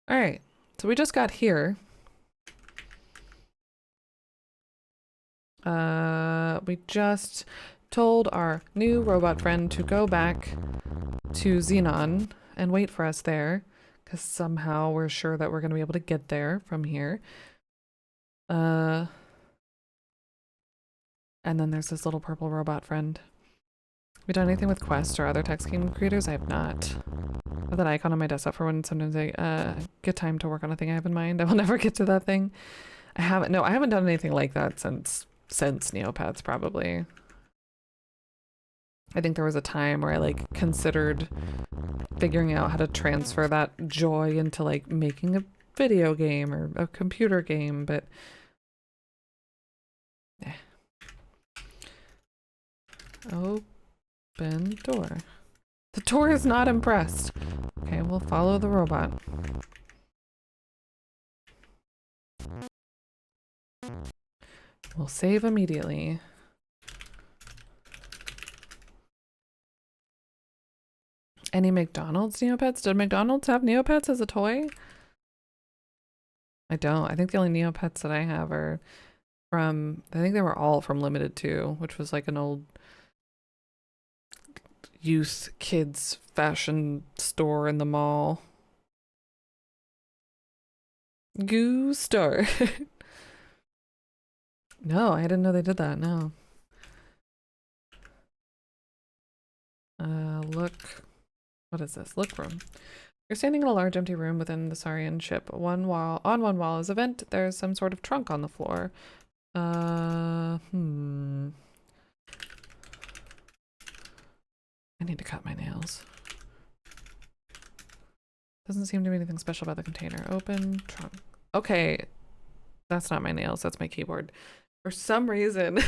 All right, so we just got here. We just told our new robot friend to go back to Xenon and wait for us there, because somehow we're sure that we're going to be able to get there from here. And then there's this little purple robot friend. Have you done anything with Quest or other text game creators? I have not. I have that icon on my desktop for when sometimes I get time to work on a thing I have in mind. I will never get to that thing. I haven't done anything like that since Neopets, probably. I think there was a time where I like considered figuring out how to transfer that joy into like making a video game or a computer game, but Open door. The door is not impressed. Okay, we'll follow the robot. We'll save immediately. Any McDonald's Neopets? Did McDonald's have Neopets as a toy? I don't. I think the only Neopets that I have are from, I think they were all from Limited 2, which was like an old youth kids fashion store in the mall. Goo Star. No, I didn't know they did that, no. Look. What is this? Look room. You're standing in a large empty room within the Sarien ship. On one wall is a vent. There's some sort of trunk on the floor. I need to cut my nails. Doesn't seem to be anything special about the container. Open trunk. Okay. That's not my nails. That's my keyboard. For some reason,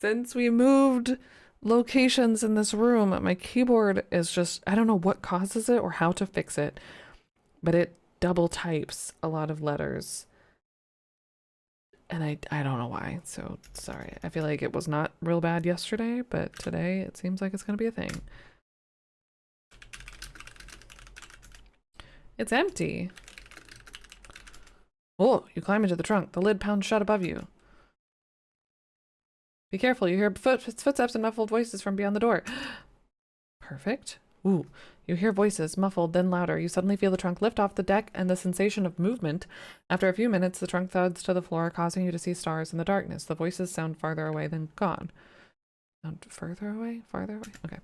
since we moved locations in this room, my keyboard is just, I don't know what causes it or how to fix it, but it double types a lot of letters. And I don't know why, so sorry. I feel like it was not real bad yesterday, but today it seems like it's gonna be a thing. It's empty. Oh, you climb into the trunk. The lid pounds shut above you. Be careful, you hear footsteps and muffled voices from beyond the door. Perfect. Ooh, you hear voices, muffled, then louder. You suddenly feel the trunk lift off the deck and the sensation of movement. After a few minutes, the trunk thuds to the floor, causing you to see stars in the darkness. The voices sound farther away than gone. Sound further away? Farther away? Okay.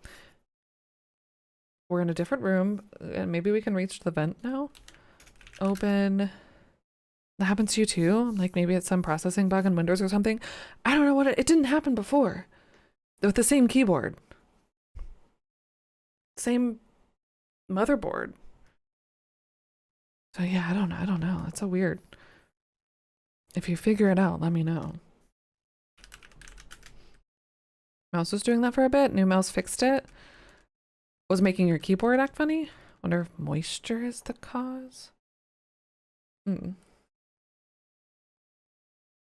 We're in a different room, and maybe we can reach the vent now? Open. That happens to you too? Like maybe it's some processing bug in Windows or something? I don't know what it didn't happen before. With the same keyboard. Same motherboard. So yeah, I don't know. It's so weird. If you figure it out, let me know. Mouse was doing that for a bit. New mouse fixed it. Was making your keyboard act funny? Wonder if moisture is the cause?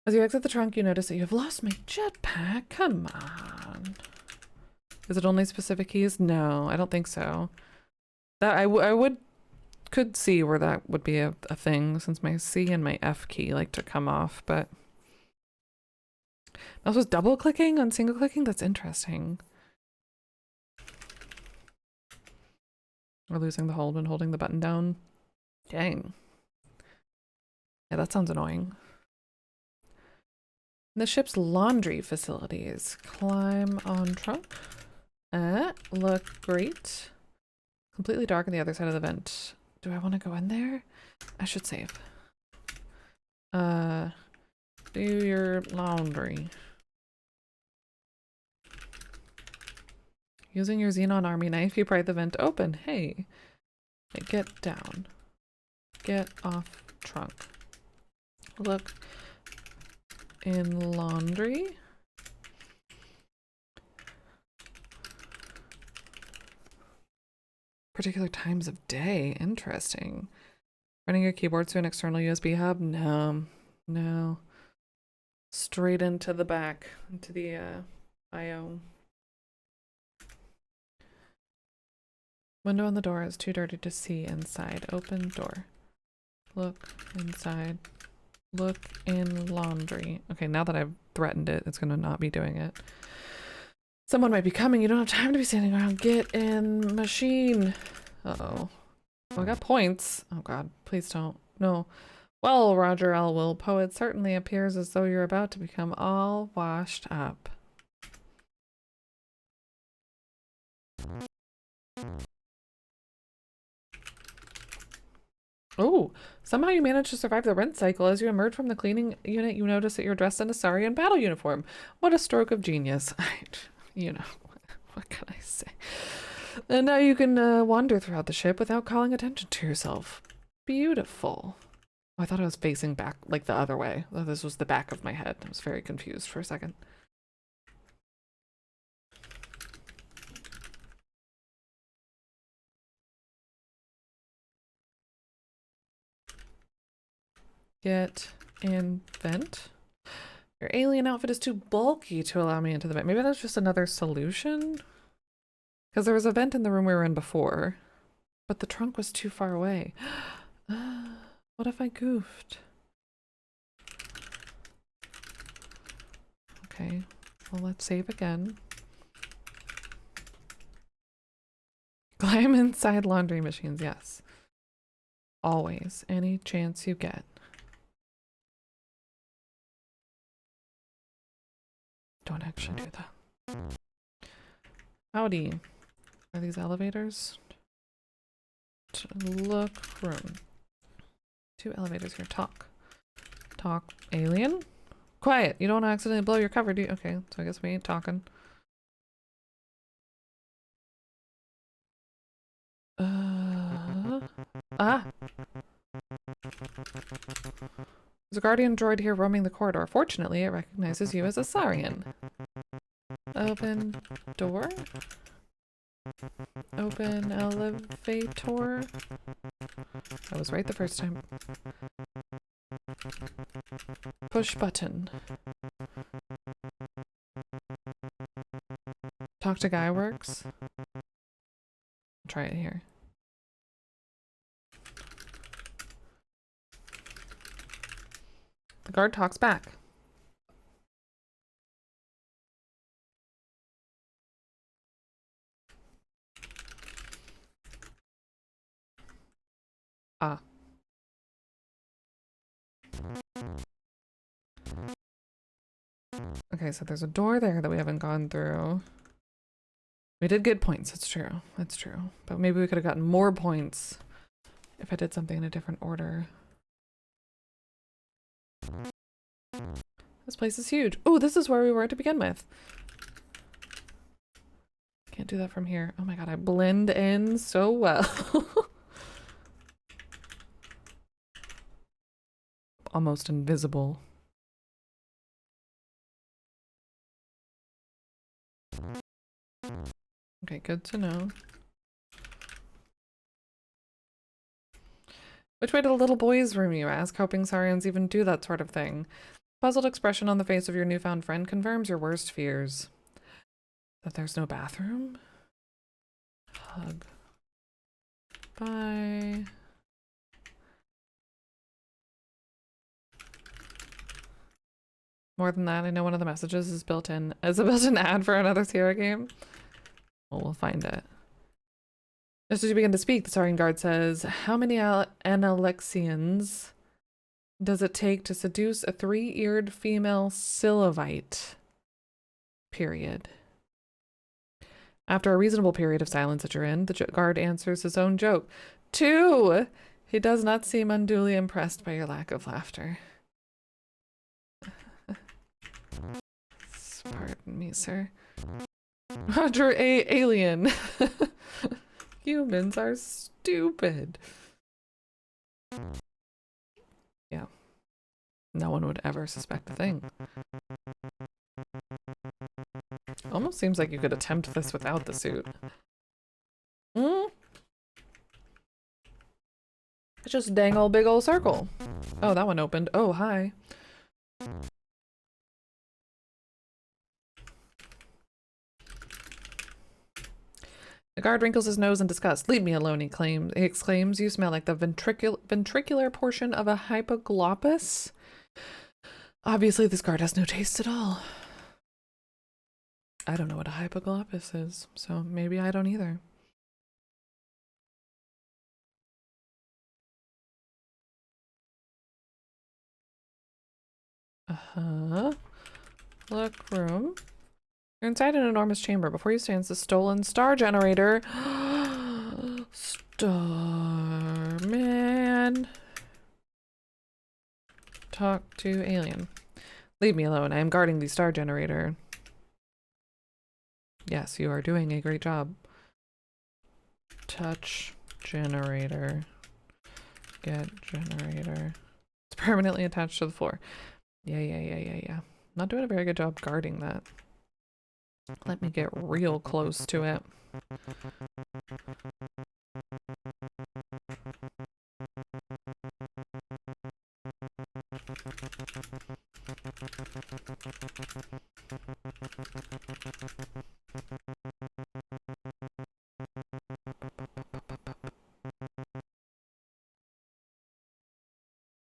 As you exit the trunk, you notice that you have lost my jetpack. Come on. Is it only specific keys? No, I don't think so. That I could see where that would be a thing, since my C and my F key like to come off, but mouse was double clicking on single clicking? That's interesting. We're losing the hold when holding the button down. Dang. Yeah, that sounds annoying. The ship's laundry facilities. Climb on trunk. Look great. Completely dark on the other side of the vent. Do I want to go in there? I should save. Do your laundry. Using your Xenon army knife, you pry the vent open. Hey. Get down. Get off trunk. Look in laundry. Particular times of day. Interesting. Running your keyboard to an external USB hub? No. Straight into the back, into the IO. Window on the door is too dirty to see inside. Open door. Look inside. Look in laundry. Okay, now that I've threatened it, it's gonna not be doing it. Someone might be coming. You don't have time to be standing around. Get in machine. Uh-oh. Well, I got points. Oh god, please don't. No. Well, Roger Elwell, poet, certainly appears as though you're about to become all washed up. Oh, somehow you managed to survive the rent cycle. As you emerge from the cleaning unit, you notice that you're dressed in a Sarien battle uniform. What a stroke of genius. You know, what can I say? And now you can wander throughout the ship without calling attention to yourself. Beautiful. Oh, I thought I was facing back, like the other way. Oh, this was the back of my head. I was very confused for a second. Get in vent. Your alien outfit is too bulky to allow me into the vent. Maybe that's just another solution? Because there was a vent in the room we were in before, but the trunk was too far away. What if I goofed? Okay, well, let's save again. Climb inside laundry machines, yes. Always, any chance you get. Don't actually do that. Howdy. Are these elevators? Look room. 2 elevators here. Talk. Talk. Alien? Quiet. You don't accidentally blow your cover, do you? Okay, so I guess we ain't talking. Ah! There's a guardian droid here roaming the corridor. Fortunately, it recognizes you as a Sarien. Open door. Open elevator. I was right the first time. Push button. Talk to guy works. I'll try it here. The guard talks back. Ah. Okay, so there's a door there that we haven't gone through. We did get points, it's true. That's true. But maybe we could have gotten more points if I did something in a different order. This place is huge. Oh, this is where we were to begin with. Can't do that from here. Oh my god, I blend in so well. Almost invisible. Okay, good to know. Which way to the little boy's room, you ask, hoping Sarians even do that sort of thing. Puzzled expression on the face of your newfound friend confirms your worst fears. That there's no bathroom? Hug. Bye. More than that, I know one of the messages is built in as a built-in ad for another Sierra game. Well, we'll find it. Just as you begin to speak, the Sarien guard says, how many Analexians does it take to seduce a 3-eared female Silivite? Period. After a reasonable period of silence that you're in, the guard answers his own joke. 2! He does not seem unduly impressed by your lack of laughter. Pardon me, sir. Roger Alien. Humans are stupid. Yeah. No one would ever suspect a thing. Almost seems like you could attempt this without the suit. It's just a dang old big old circle. Oh, that one opened. Oh, hi. The guard wrinkles his nose in disgust. Leave me alone, he exclaims. You smell like the ventricular portion of a hypoglottis. Obviously, this guard has no taste at all. I don't know what a hypoglottis is, so maybe I don't either. Look, room. You're inside an enormous chamber. Before you stands the stolen star generator. Starman. Talk to alien. Leave me alone. I am guarding the star generator. Yes, you are doing a great job. Touch generator. Get generator. It's permanently attached to the floor. Yeah. Not doing a very good job guarding that. Let me get real close to it.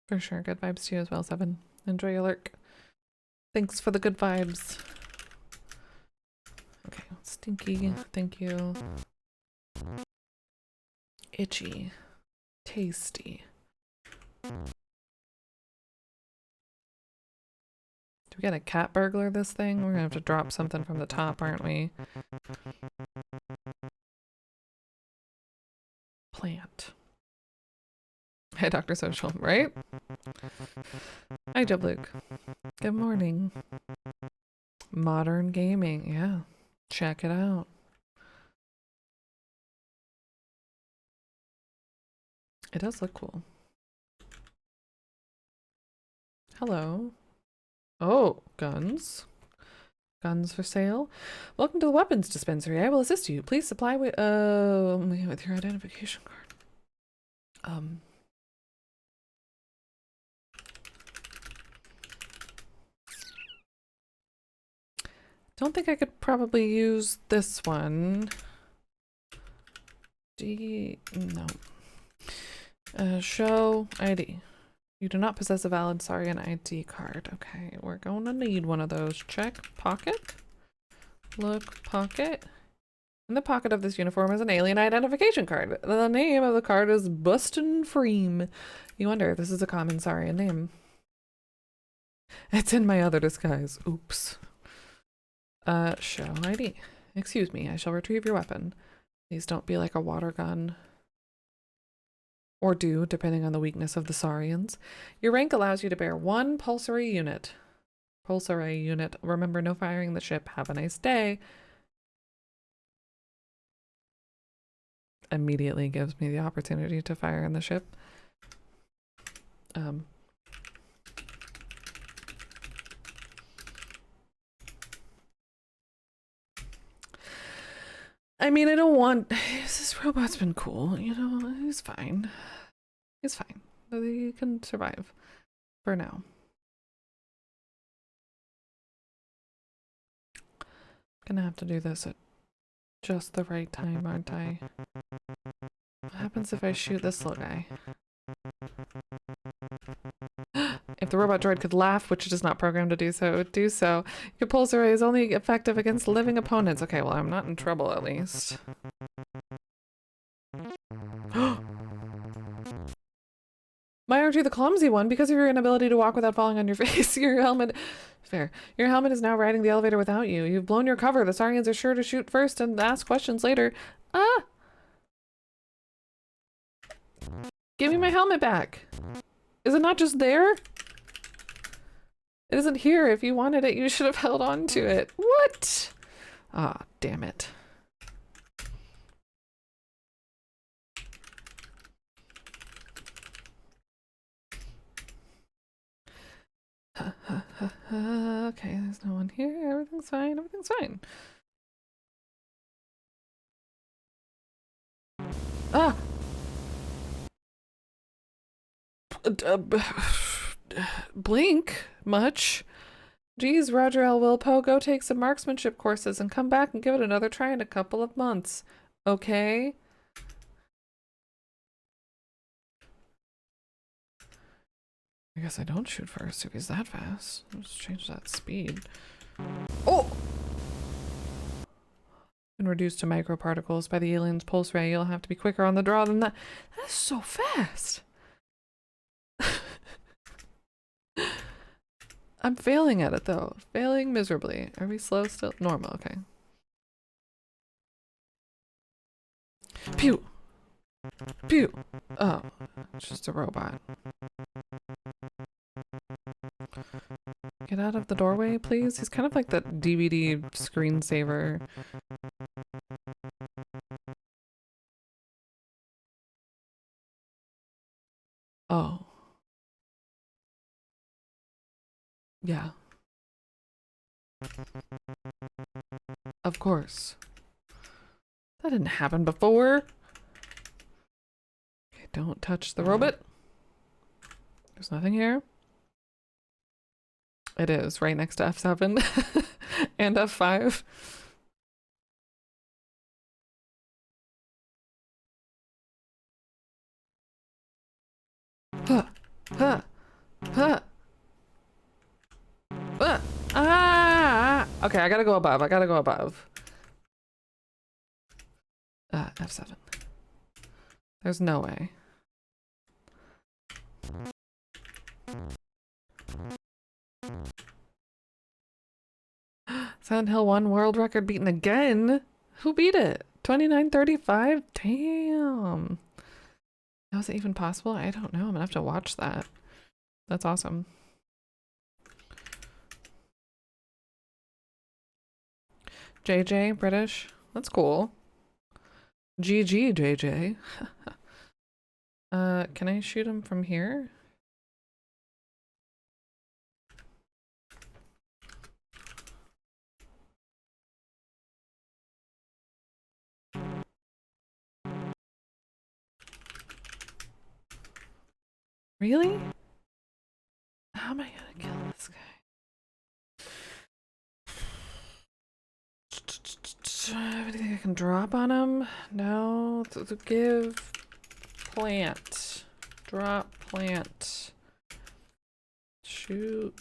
For sure. Good vibes to you as well, Seven. Enjoy your lurk. Thanks for the good vibes. Okay, stinky. Thank you. Itchy. Tasty. Do we get a cat burglar this thing? We're gonna have to drop something from the top, aren't we? Plant. Hey, Dr. Social, right? Hi, Joe Luke. Good morning. Modern gaming, yeah. Check it out. It does look cool. Hello. Oh, guns. Guns for sale. Welcome to the weapons dispensary. I will assist you. Please supply with your identification card. Don't think I could probably use this one. No. Show ID. You do not possess a valid Sarien ID card. Okay, we're going to need one of those. Check pocket. Look, pocket. In the pocket of this uniform is an alien identification card. The name of the card is Bustin' Freem. You wonder if this is a common Sarien name. It's in my other disguise. Oops. Show ID. Excuse me, I shall retrieve your weapon. Please don't be like a water gun. Or do, depending on the weakness of the Sarians. Your rank allows you to bear 1 pulsary unit. Pulsary unit. Remember, no firing the ship. Have a nice day. Immediately gives me the opportunity to fire in the ship. I mean, I don't want... This robot's been cool, you know? He's fine. He's fine. He can survive. For now. Gonna have to do this at just the right time, aren't I? What happens if I shoot this little guy? If the robot droid could laugh, which it is not programmed to do so, it would do so. Your pulse array is only effective against living opponents. Okay, well, I'm not in trouble at least. Why aren't you the clumsy one? Because of your inability to walk without falling on your face, your helmet... Fair. Your helmet is now riding the elevator without you. You've blown your cover. The Sarians are sure to shoot first and ask questions later. Ah! Give me my helmet back. Is it not just there? It isn't here. If you wanted it, you should have held on to it. What? Ah, damn it. Okay, there's no one here. Everything's fine. Everything's fine. Ah! Blink? Much? Geez, Roger L. Wilpo, go take some marksmanship courses and come back and give it another try in a couple of months. Okay? I guess I don't shoot first if he's that fast. Let's change that speed. Oh! When reduced to microparticles by the alien's pulse ray, you'll have to be quicker on the draw than that. That's so fast! I'm failing at it though. Failing miserably. Are we slow still? Normal, okay. Pew! Pew! Oh, it's just a robot. Get out of the doorway, please. He's kind of like that DVD screensaver. Oh. Yeah. Of course. That didn't happen before. Okay, don't touch the robot. There's nothing here. It is right next to F7 and F5. Huh. Huh. Huh. Ah! Okay, I gotta go above. I gotta go above. F7. There's no way. Silent Hill 1 world record beaten again? Who beat it? 29:35? Damn. How is it even possible? I don't know. I'm gonna have to watch that. That's awesome. JJ, British. That's cool. GG, JJ. Can I shoot him from here? Really? How am I gonna kill this guy? Anything I can drop on him? No. Give plant. Drop plant. Shoot.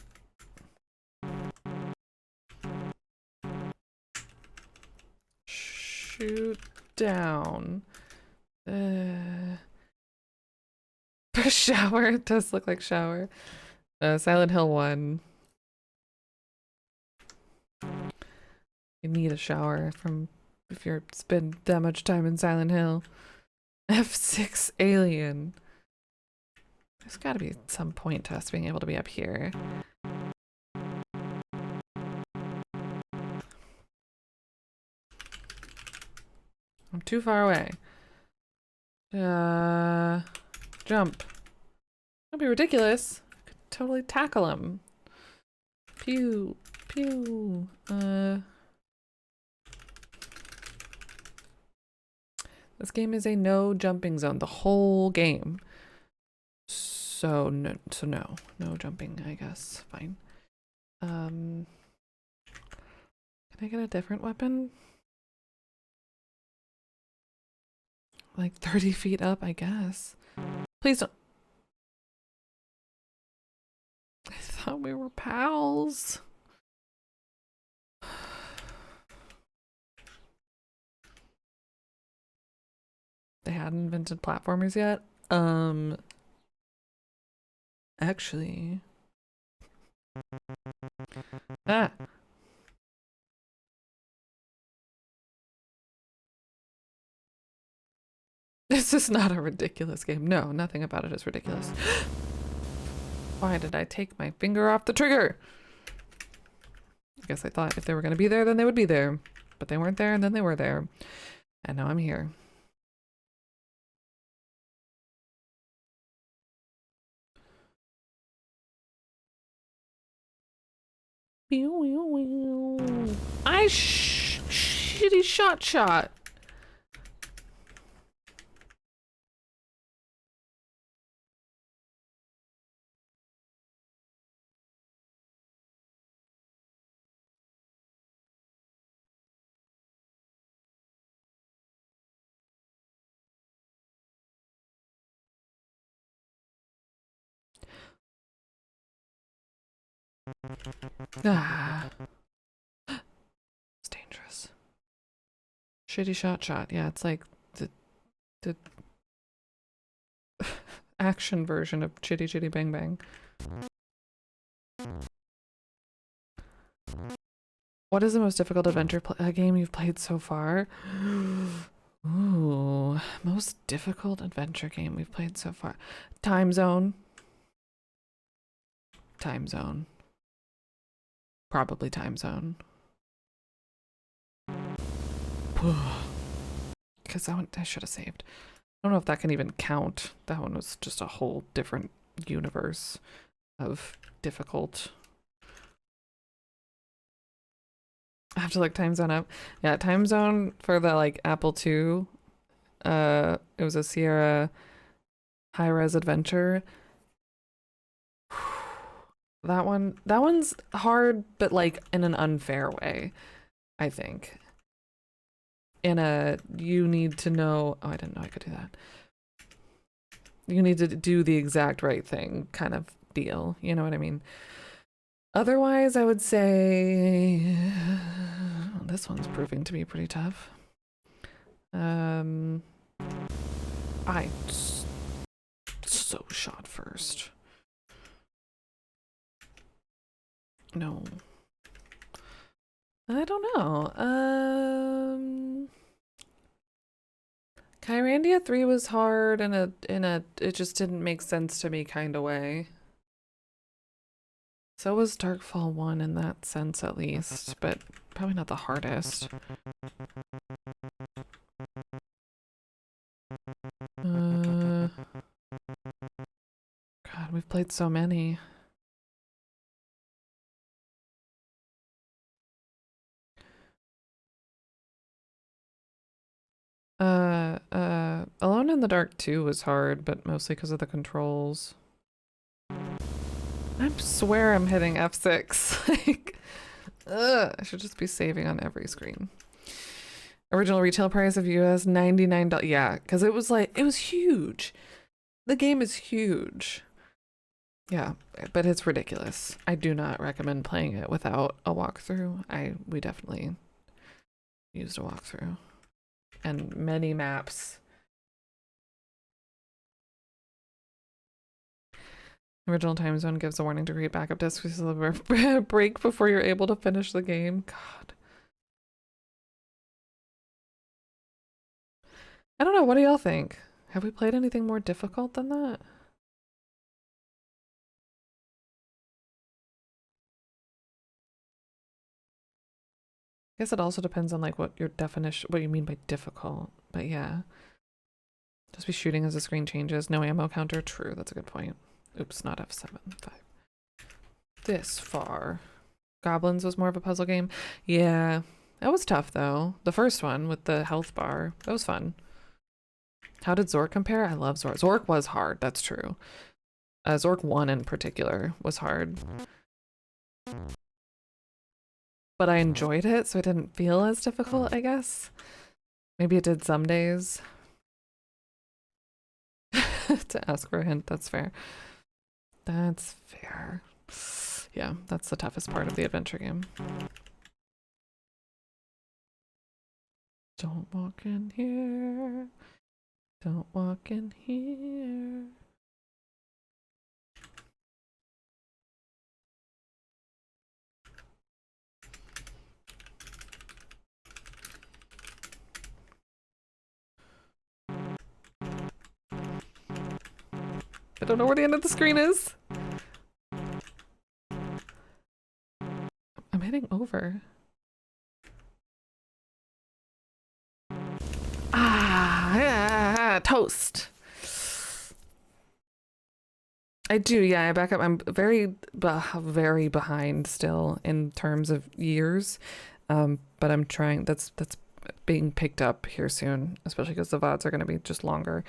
Shoot down. Shower. It does look like shower. Silent Hill 1. You need a shower from if you're spend that much time in Silent Hill. F6 alien. There's gotta be some point to us being able to be up here. I'm too far away. Jump. That'd be ridiculous. I could totally tackle him. Pew. Pew. This game is a no jumping zone. The whole game. So no, no jumping, I guess. Fine. Can I get a different weapon? Like 30 feet up, I guess. Please don't. I thought we were pals. They hadn't invented platformers yet. Actually. Ah. This is not a ridiculous game. No, nothing about it is ridiculous. Why did I take my finger off the trigger? I guess I thought if they were going to be there, then they would be there. But they weren't there, and then they were there. And now I'm here. I shitty shot. Ah. It's dangerous. Shitty shot. Yeah, it's like the action version of Chitty Chitty Bang Bang. What is the most difficult adventure game you've played so far? Ooh, most difficult adventure game we've played so far. Time Zone. Time Zone. Probably Time Zone. Because that one I should have saved. I don't know if that can even count. That one was just a whole different universe of difficult. I have to look Time Zone up. Yeah, Time Zone for the like Apple II. It was a Sierra high-res adventure. That one's hard, but like in an unfair way, I think. In a you need to know, oh, I didn't know I could do that. You need to do the exact right thing kind of deal. You know what I mean? Otherwise, I would say this one's proving to be pretty tough. I so shot first. No. I don't know. Kyrandia 3 was hard in a it just didn't make sense to me kind of way. So was Darkfall 1 in that sense at least, but probably not the hardest. God, we've played so many. Alone in the Dark 2 was hard, but mostly because of the controls. I swear I'm hitting F6. Like, I should just be saving on every screen. Original retail price of US $99. Yeah, because it was huge. The game is huge. Yeah, but it's ridiculous. I do not recommend playing it without a walkthrough. We definitely used a walkthrough. And many maps. Original Time Zone gives a warning to create backup disks a break before you're able to finish the game. God. I don't know. What do y'all think? Have we played anything more difficult than that? I guess it also depends on like what your definition, what you mean by difficult. But yeah. Just be shooting as the screen changes. No ammo counter. True. That's a good point. Oops, not F7. 5. This far. Goblins was more of a puzzle game. Yeah. That was tough though. The first one with the health bar. That was fun. How did Zork compare? I love Zork. Zork was hard. That's true. Zork 1 in particular was hard. But I enjoyed it, so it didn't feel as difficult, I guess. Maybe it did some days. To ask for a hint, that's fair. That's fair. Yeah, that's the toughest part of the adventure game. Don't walk in here. Don't walk in here. I don't know where the end of the screen is. I'm heading over. Toast. I do, yeah, I back up. I'm very behind still in terms of years. But I'm trying, that's being picked up here soon, especially because the VODs are going to be just longer.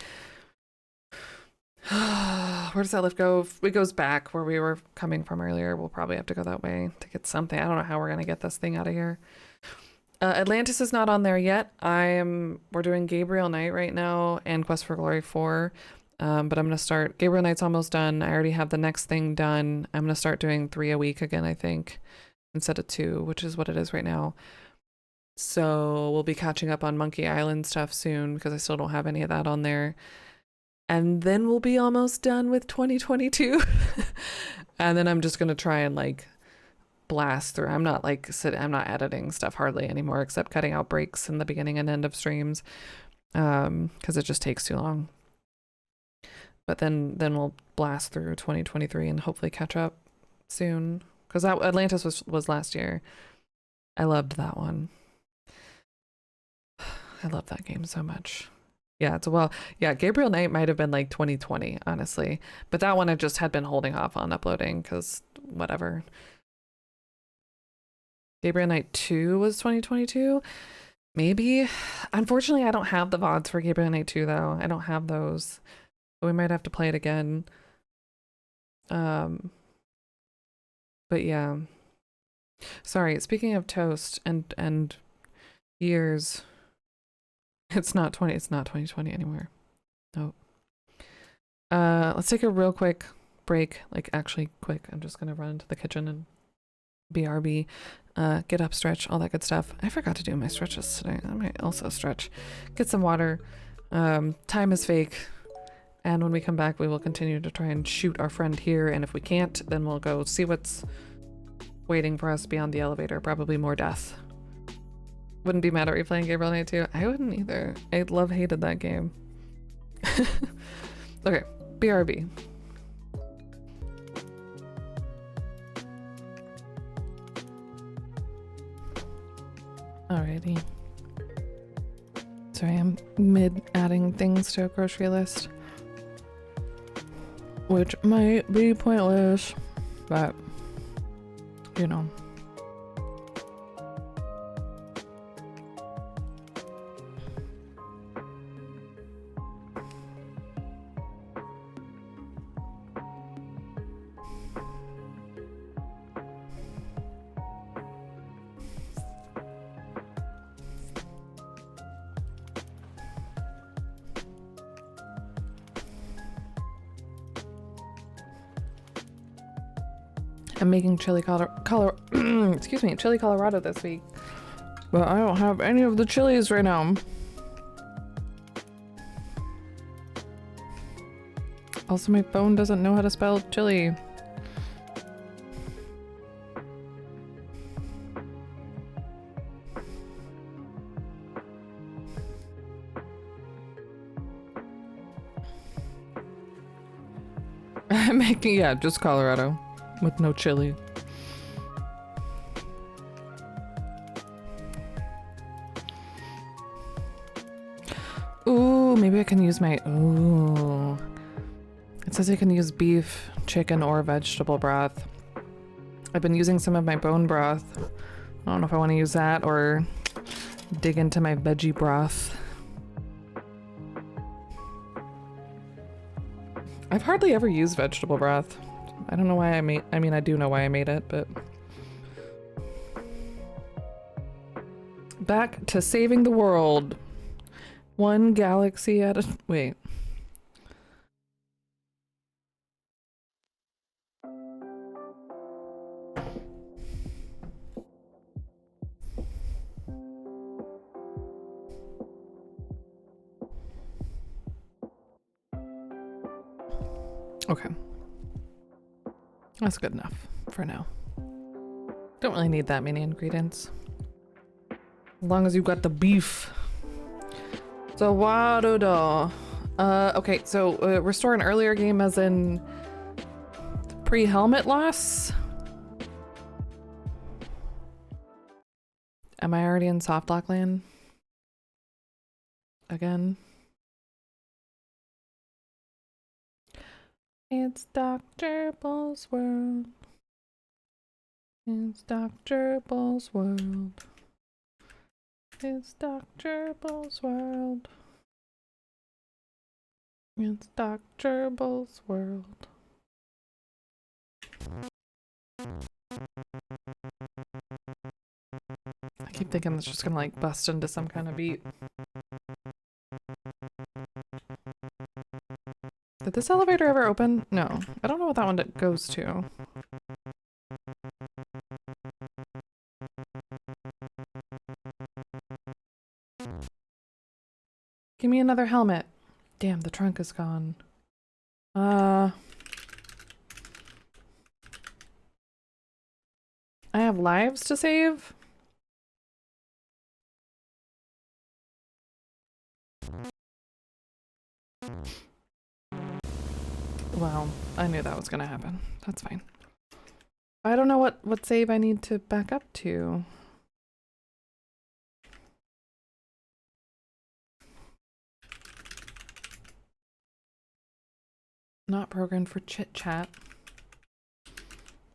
Where does that lift go? It goes back where we were coming from earlier. We'll probably have to go that way to get something. I don't know how we're going to get this thing out of here. Atlantis is not on there yet. We're doing Gabriel Knight right now and Quest for Glory 4. But I'm gonna start. Gabriel Knight's almost done. I already have the next thing done. I'm gonna start doing 3 a week again, I think, instead of 2, which is what it is right now. So we'll be catching up on Monkey Island stuff soon because I still don't have any of that on there. And then we'll be almost done with 2022. And then I'm just gonna try and like blast through. I'm not editing stuff hardly anymore, except cutting out breaks in the beginning and end of streams, because it just takes too long. But then we'll blast through 2023 and hopefully catch up soon, because that Atlantis was last year. I loved that one. I love that game so much. Yeah, Gabriel Knight might have been like 2020, honestly. But that one I just had been holding off on uploading because whatever. Gabriel Knight 2 was 2022? Maybe. Unfortunately, I don't have the VODs for Gabriel Knight 2 though. I don't have those. So we might have to play it again. But yeah. Sorry, speaking of toast and years. It's not 2020 anymore. Nope. Let's take a real quick break. Like actually quick. I'm just gonna run into the kitchen and BRB. Get up, stretch, all that good stuff. I forgot to do my stretches today. I might also stretch. Get some water. Time is fake. And when we come back, we will continue to try and shoot our friend here. And if we can't, then we'll go see what's waiting for us beyond the elevator. Probably more death. Wouldn't be mad at replaying Gabriel Knight 2. I wouldn't either. I hated that game. Okay, BRB. Alrighty. Sorry, I'm mid adding things to a grocery list, which might be pointless, but you know. I'm making chili chili Colorado this week, but I don't have any of the chilies right now. Also, my phone doesn't know how to spell chili. I'm making, yeah, just Colorado. With no chili. Ooh, maybe I can use my, ooh. It says I can use beef, chicken, or vegetable broth. I've been using some of my bone broth. I don't know if I want to use that or dig into my veggie broth. I've hardly ever used vegetable broth. I don't know why I do know why I made it, but... Back to saving the world. One galaxy at a... Wait. Okay. That's good enough for now. Don't really need that many ingredients. As long as you've got the beef. So okay, so restore an earlier game as in pre-helmet loss? Am I already in soft lock land? Again? It's Dr. Bull's world. It's Dr. Bull's world. It's Dr. Bull's world. It's Dr. Bull's world. I keep thinking it's just gonna like bust into some kind of beat. Did this elevator ever open? No. I don't know what that one goes to. Give me another helmet. Damn, the trunk is gone. I have lives to save? Well, I knew that was gonna happen. That's fine. I don't know what save I need to back up to. Not programmed for chit chat.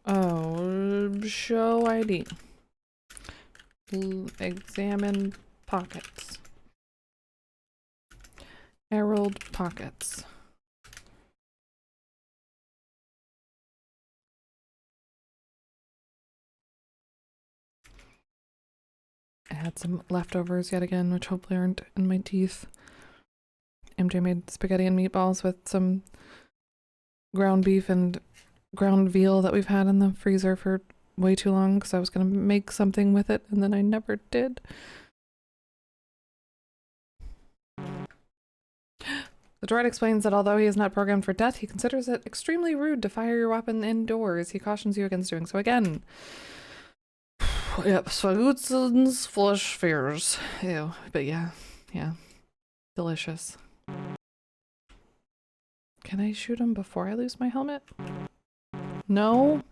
Oh, show ID. Examine pockets. Herald pockets. I had some leftovers yet again, which hopefully aren't in my teeth. MJ made spaghetti and meatballs with some ground beef and ground veal that we've had in the freezer for way too long because I was going to make something with it and then I never did. The droid explains that although he is not programmed for death, he considers it extremely rude to fire your weapon indoors. He cautions you against doing so again. Yep, Swagutzen's flush fears. Ew, but yeah, delicious. Can I shoot him before I lose my helmet? No?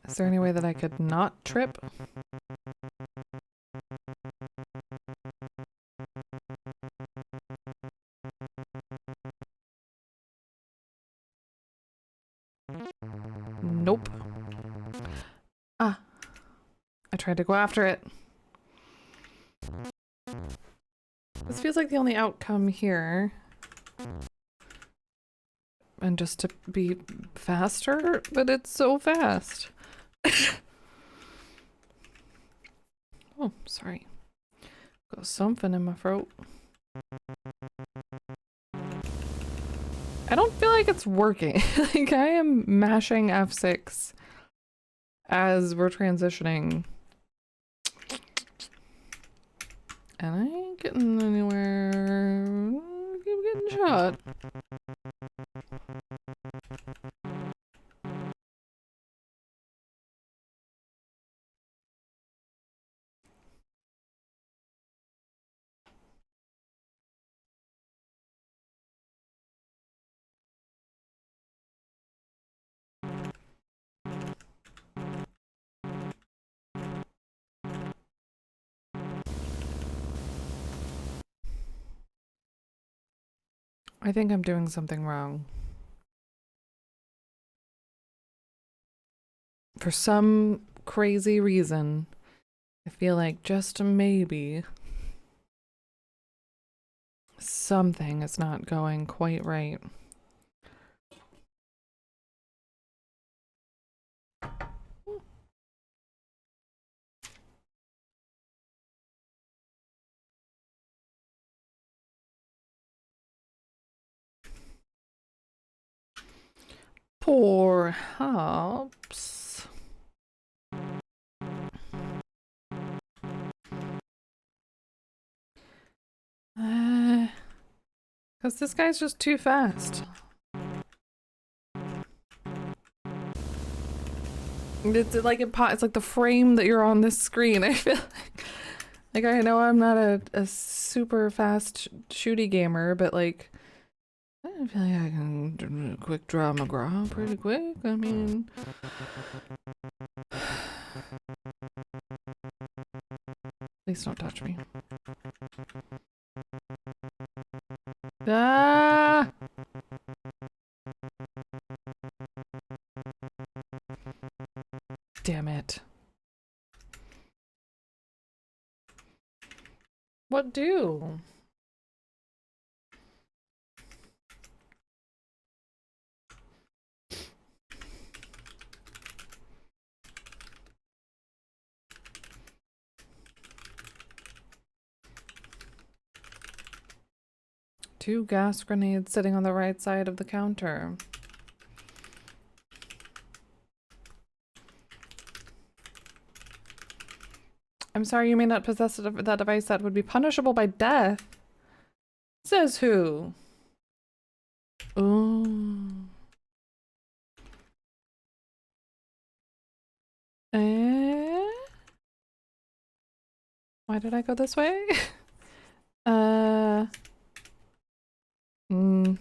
Is there any way that I could not trip? Nope. Ah. I tried to go after it. This feels like the only outcome here. And just to be faster, but it's so fast. Oh, sorry. Got something in my throat. I don't feel like it's working. Like, I am mashing F6 as we're transitioning. And I ain't getting anywhere. I keep getting shot. I think I'm doing something wrong. For some crazy reason, I feel like just maybe something is not going quite right. Poor Hops. Because this guy's just too fast. It's like it's like the frame that you're on this screen. I feel like I know I'm not a super fast shooty gamer, but like I feel like I can do a quick draw McGraw pretty quick. I mean, please don't touch me. Ah! Damn it. What do? 2 gas grenades sitting on the right side of the counter. I'm sorry, you may not possess that device. That would be punishable by death. Says who? Ooh. Why did I go this way? Hmm.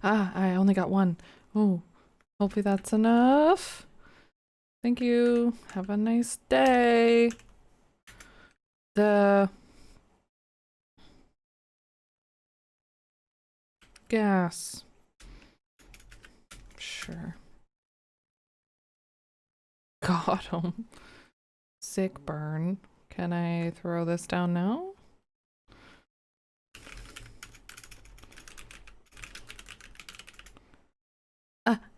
I only got one. Oh, hopefully that's enough. Thank you. Have a nice day. The gas. Sure. Got him. Sick burn. Can I throw this down now?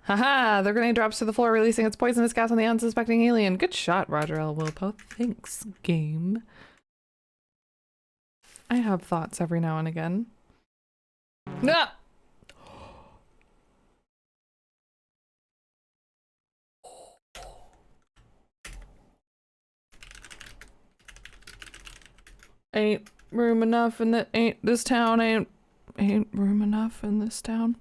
Haha! The grenade drops to the floor, releasing its poisonous gas on the unsuspecting alien. Good shot, Roger L. Wilpo. Thanks, game. I have thoughts every now and again. No! Ain't room enough in the this town. Ain't room enough in this town.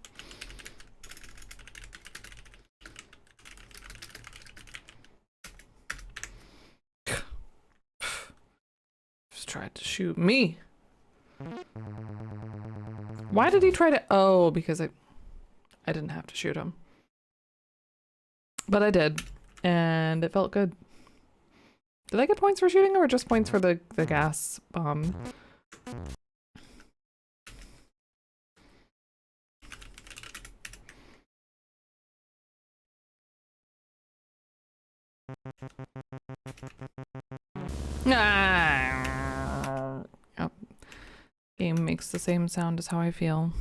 Just tried to shoot me. Why did he try to? Oh, because I didn't have to shoot him, but I did, and it felt good. Did I get points for shooting, or just points for the gas bomb? Ah! Yep. Game makes the same sound as how I feel.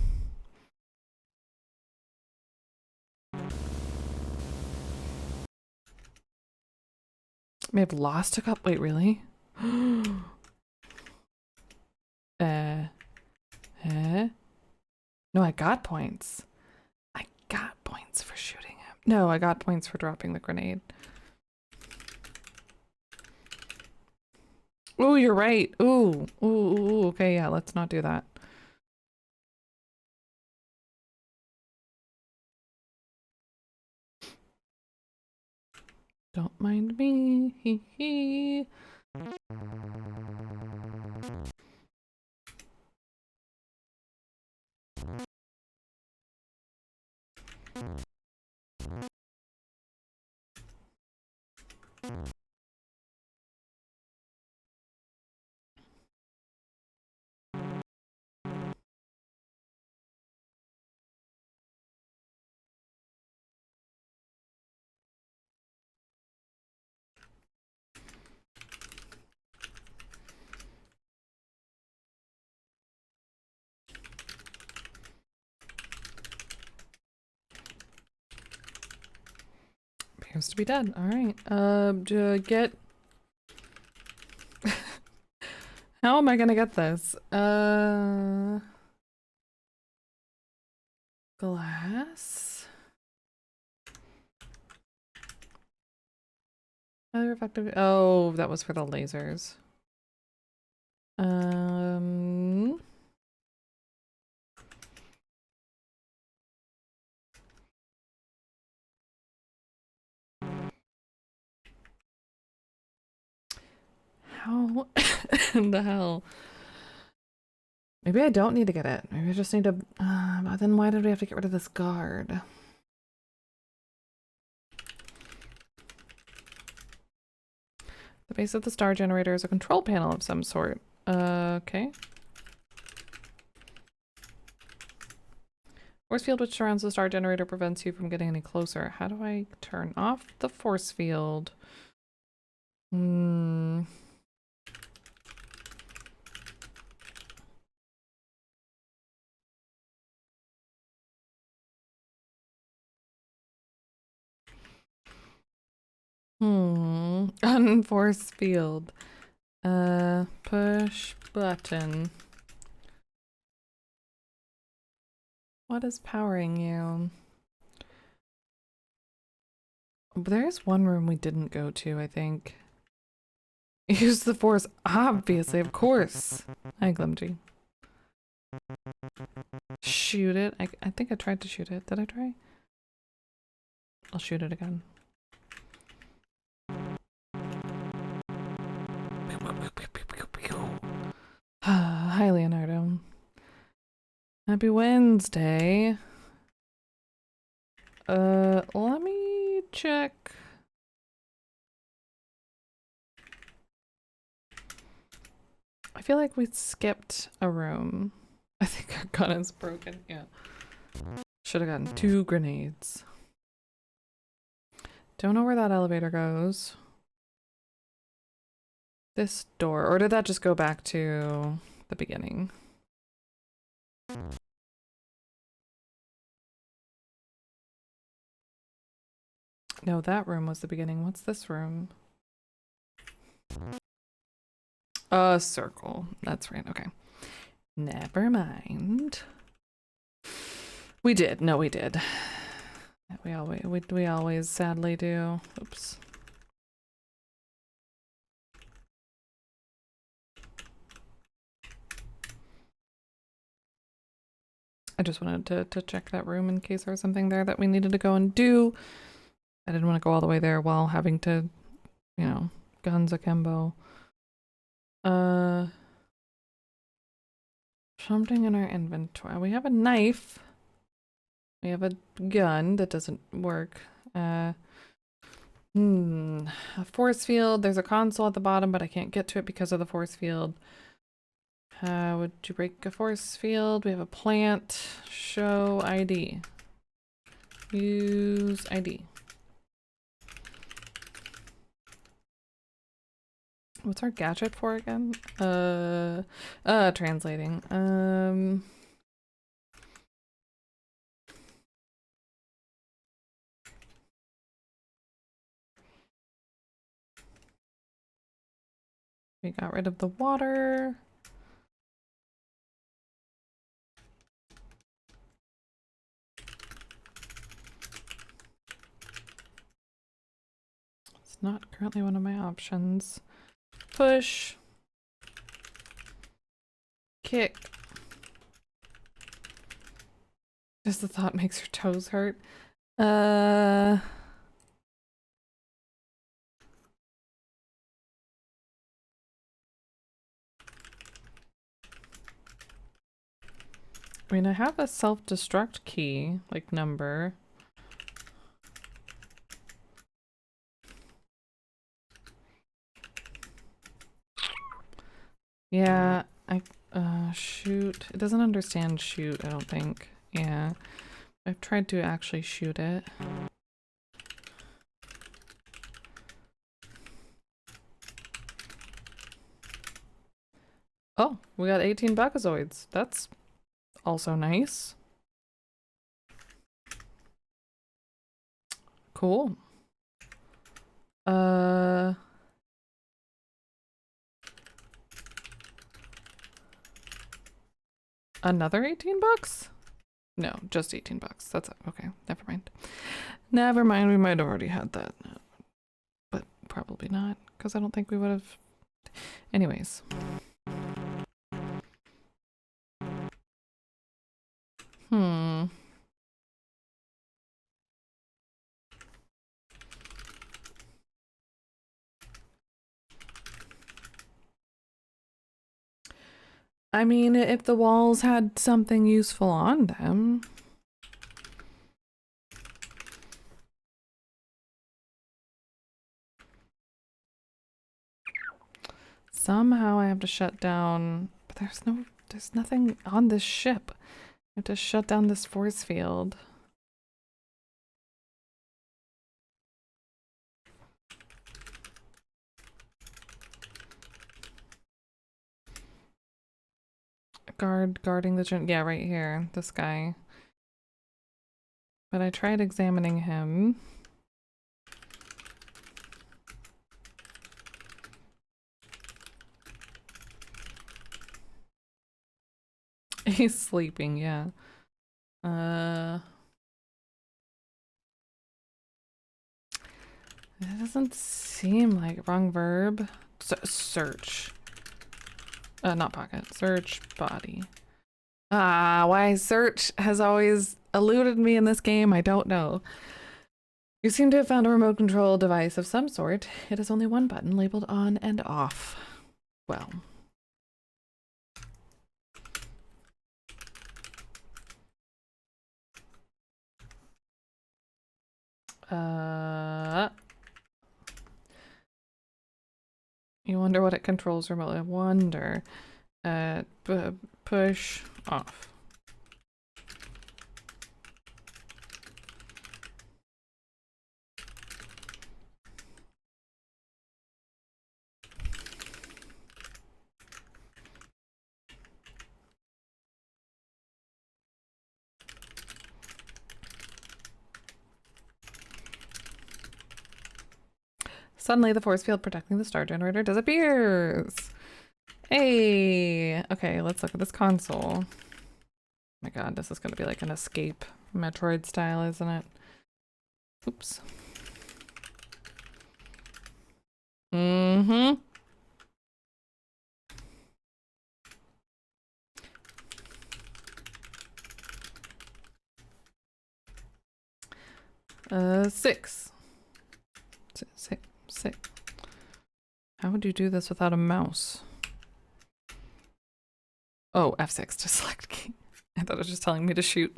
May have lost a cup. Wait, really? No, I got points. I got points for shooting him. No, I got points for dropping the grenade. Ooh, you're right. Ooh, ooh, okay, yeah, let's not do that. Don't mind me. Hee hee. Appears to be dead. All right. Get. How am I gonna get this? Glass. Other effective. Oh, that was for the lasers. How in the hell? Maybe I don't need to get it. Maybe I just need to. But then why did we have to get rid of this guard? The base of the star generator is a control panel of some sort. Okay. Force field which surrounds the star generator prevents you from getting any closer. How do I turn off the force field? Hmm. Unforced field. Push button. What is powering you? There's one room we didn't go to, I think. Use the force, obviously, of course. Hi, Glimgy. Shoot it. I think I tried to shoot it. Did I try? I'll shoot it again. Hi, Leonardo. Happy Wednesday. Let me check. I feel like we skipped a room. I think our gun is broken. Yeah. Should have gotten 2 grenades. Don't know where that elevator goes. This door. Or did that just go back to the beginning? No, that room was the beginning. What's this room? A circle. That's right. Okay. Never mind. We did. No, we did. We always sadly do. Oops. I just wanted to check that room in case there was something there that we needed to go and do. I didn't want to go all the way there while having to, you know, guns akimbo. Something in our inventory. We have a knife. We have a gun that doesn't work. A force field. There's a console at the bottom, but I can't get to it because of the force field. Would you break a force field? We have a plant. Show ID. Use ID. What's our gadget for again? Translating. We got rid of the water. It's not currently one of my options. Push. Kick. Just the thought makes your toes hurt. I mean, I have a self-destruct key, like number. Yeah, shoot. It doesn't understand shoot, I don't think. Yeah. I've tried to actually shoot it. Oh, we got 18 Buckazoids. That's also nice. Cool. Another 18 bucks? No, just 18 bucks. That's okay. Never mind. Never mind. We might have already had that, but probably not because I don't think we would have. Anyways. I mean, if the walls had something useful on them. Somehow I have to shut down, but there's nothing on this ship. I have to shut down this force field. guarding the yeah, right here. This guy. But I tried examining him. He's sleeping, yeah. It doesn't seem like wrong verb. Search. Not pocket. Search body. Why search has always eluded me in this game, I don't know. You seem to have found a remote control device of some sort. It has only one button labeled on and off. Well. You wonder what it controls remotely. I wonder. Push off. Suddenly, the force field protecting the star generator disappears. Hey! Okay, let's look at this console. Oh my god, this is gonna be like an escape Metroid style, isn't it? Oops. Mm-hmm. Six. How would you do this without a mouse? Oh, F6 to select key. I thought it was just telling me to shoot.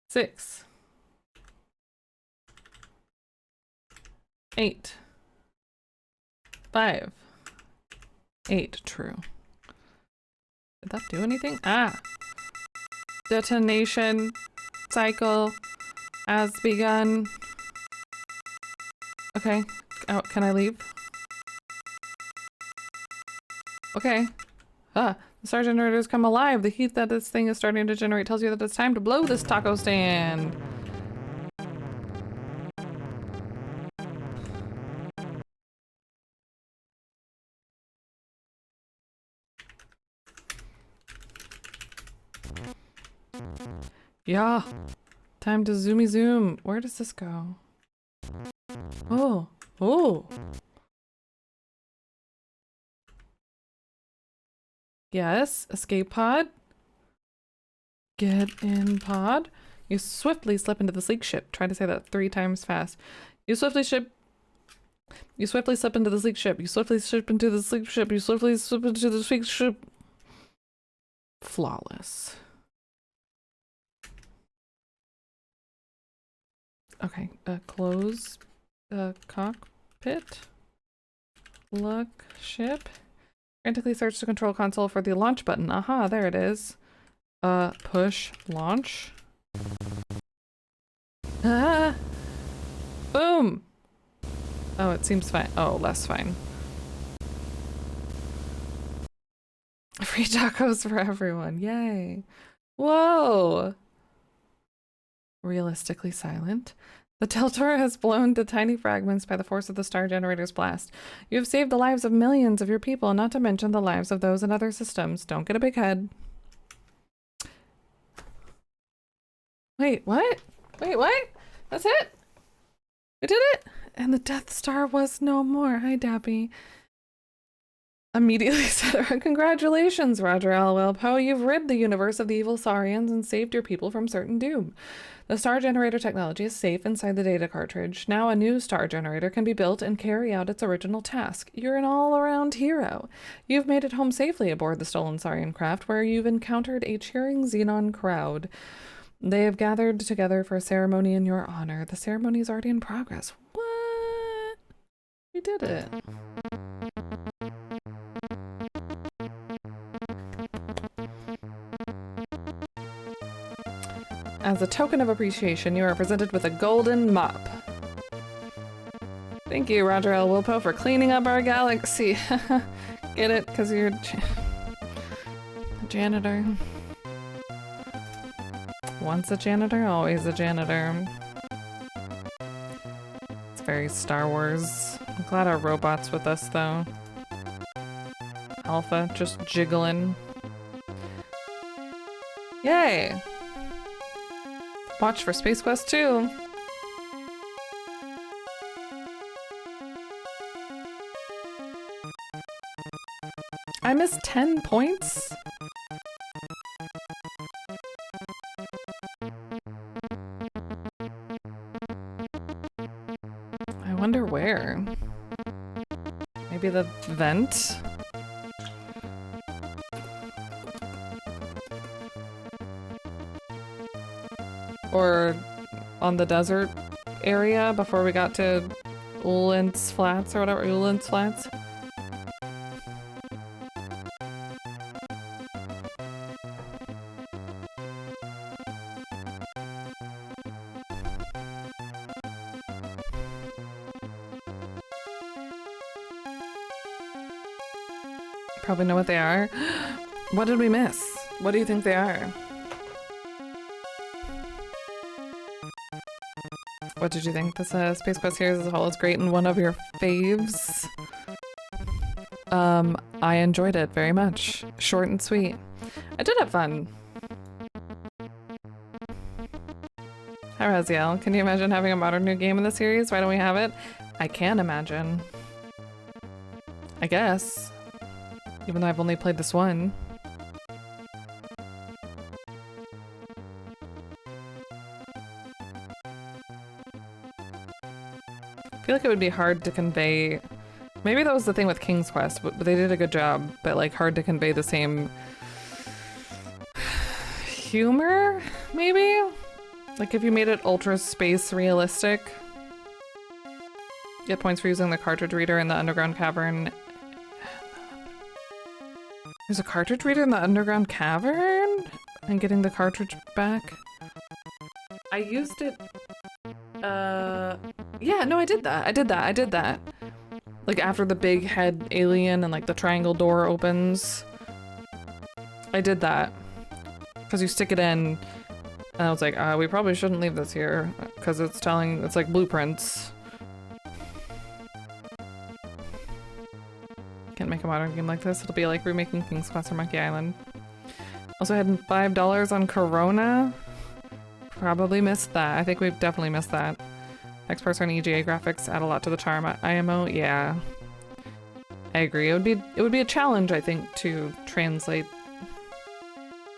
6. 8. 5. 8, true. Did that do anything? Detonation cycle has begun. Okay. Oh, can I leave? Okay. The star generator's come alive. The heat that this thing is starting to generate tells you that it's time to blow this taco stand. Yeah. Time to zoomy zoom. Where does this go? Oh. Oh. Yes, escape pod. Get in pod. You swiftly slip into the sleek ship. Try to say that 3 times fast. You swiftly slip into the sleek ship. You swiftly slip into the sleek ship. You swiftly slip into the sleek ship. Flawless. Okay, close cockpit. Look ship. Frantically search the control console for the launch button. Aha, there it is. Push launch. Ah! Boom! Oh, it seems fine. Oh, less fine. Free tacos for everyone. Yay. Whoa! Realistically silent. The Teltor has blown to tiny fragments by the force of the star generator's blast. You have saved the lives of millions of your people, not to mention the lives of those in other systems. Don't get a big head. Wait, what? Wait, what? That's it? We did it? And the Death Star was no more. Hi, Dappy. Immediately said, congratulations, Roger L. Poe. You've rid the universe of the evil Sarians and saved your people from certain doom. The star generator technology is safe inside the data cartridge. Now a new star generator can be built and carry out its original task. You're an all-around hero. You've made it home safely aboard the stolen Sarien craft, where you've encountered a cheering Xenon crowd. They have gathered together for a ceremony in your honor. The ceremony is already in progress. What? We did it. As a token of appreciation, you are presented with a golden mop. Thank you, Roger L. Wilpo, for cleaning up our galaxy. Get it? Because you're Janitor. Once a janitor, always a janitor. It's very Star Wars. I'm glad our robot's with us though. Alpha, just jiggling. Yay! Watch for Space Quest 2. I missed 10 points? I wonder where. Maybe the vent? Or on the desert area before we got to Ullent's Flats or whatever, Ullent's Flats. Probably know what they are. What did we miss? What do you think they are? What did you think? This Space Quest series as a whole is great and one of your faves. I enjoyed it very much. Short and sweet. I did have fun. Hi Raziel, can you imagine having a modern new game in the series? Why don't we have it? I can imagine. I guess. Even though I've only played this one. I feel like it would be hard to convey. Maybe that was the thing with King's Quest, but they did a good job, but like hard to convey the same humor, maybe? Like if you made it ultra space realistic. Get points for using the cartridge reader in the underground cavern. There's a cartridge reader in the underground cavern? And getting the cartridge back? I used it. Yeah, no, I did that. Like after the big head alien and like the triangle door opens. I did that. Because you stick it in. And I was like, we probably shouldn't leave this here. Because it's like blueprints. Can't make a modern game like this. It'll be like remaking King's Quest or Monkey Island. Also had $5 on Corona. Probably missed that. I think we've definitely missed that. Experts on EGA graphics add a lot to the charm. IMO, yeah. I agree. It would be a challenge, I think, to translate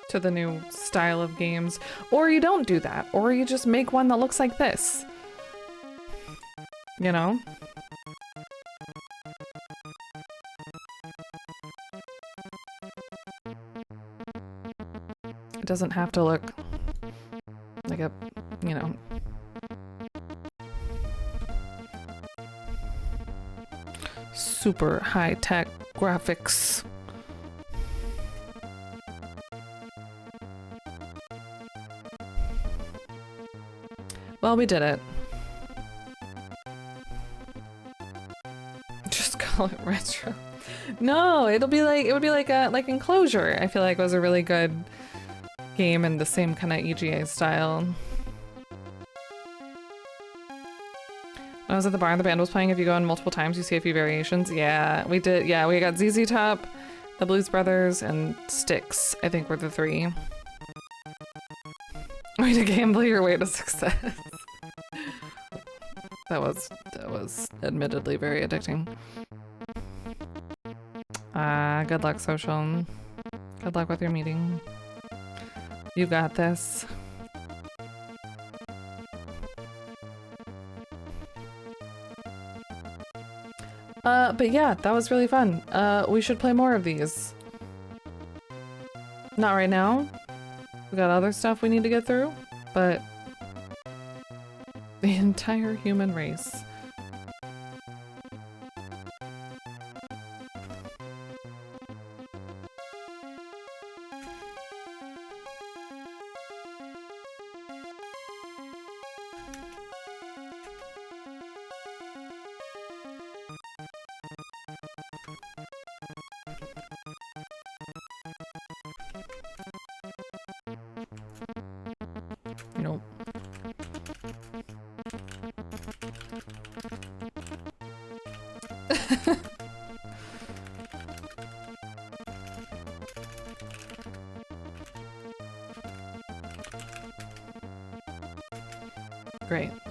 to the new style of games. Or you don't do that. Or you just make one that looks like this. You know? It doesn't have to look like a, you know. Super high-tech graphics. Well, we did it. Just call it retro. No, it would be like Enclosure. I feel like it was a really good game in the same kind of EGA style. When I was at the bar and the band was playing, if you go in multiple times, you see a few variations. Yeah, we did. Yeah, we got ZZ Top, the Blues Brothers, and Styx, I think were the three. Way to gamble your way to success. That was admittedly very addicting. Good luck, social. Good luck with your meeting. You got this. But yeah, that was really fun. We should play more of these. Not right now. We got other stuff we need to get through, but the entire human race. Nope. Great.